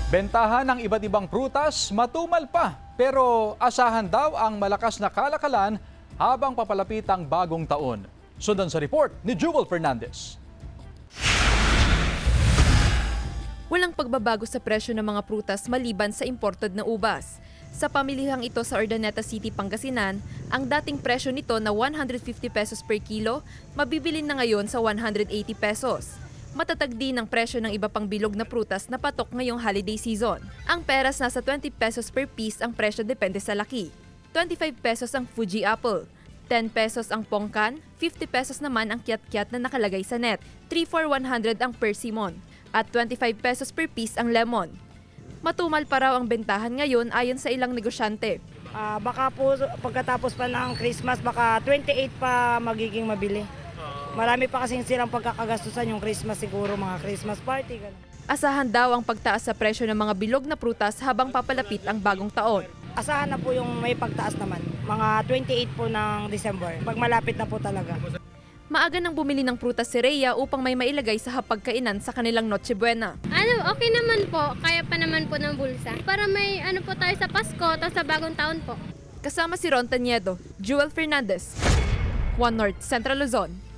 Bentahan ng iba't ibang prutas, matumal pa. Pero asahan daw ang malakas na kalakalan habang papalapit ang bagong taon. Sundan sa report ni Jewel Fernandez. Walang pagbabago sa presyo ng mga prutas maliban sa imported na ubas. Sa pamilihang ito sa Urdaneta City, Pangasinan, ang dating presyo nito na 150 pesos per kilo, mabibilin na ngayon sa 180 pesos. Matatag din ang presyo ng iba pang bilog na prutas na patok ngayong holiday season. Ang peras nasa 20 pesos per piece ang presyo depende sa laki. 25 pesos ang Fuji apple, 10 pesos ang pongkan, 50 pesos naman ang kiat-kiat na nakalagay sa net, 3 for 100 ang persimmon, at 25 pesos per piece ang lemon. Matumal pa raw ang bentahan ngayon ayon sa ilang negosyante. Baka po pagkatapos pa ng Christmas, baka 28 pa magiging mabili. Marami pa kasing silang pagkakagastusan yung Christmas siguro, mga Christmas party. Ganun. Asahan daw ang pagtaas sa presyo ng mga bilog na prutas habang papalapit ang bagong taon. Asahan na po yung may pagtaas naman, mga 28 po ng December, pag malapit na po talaga. Maaga nang bumili ng prutas si Rhea upang may mailagay sa hapagkainan sa kanilang Noche Buena. Okay naman po, kaya pa naman po ng bulsa. Para may po tayo sa Pasko, tapos sa bagong taon po. Kasama si Ron Taniedo, Jewel Fernandez, One North, Central Luzon.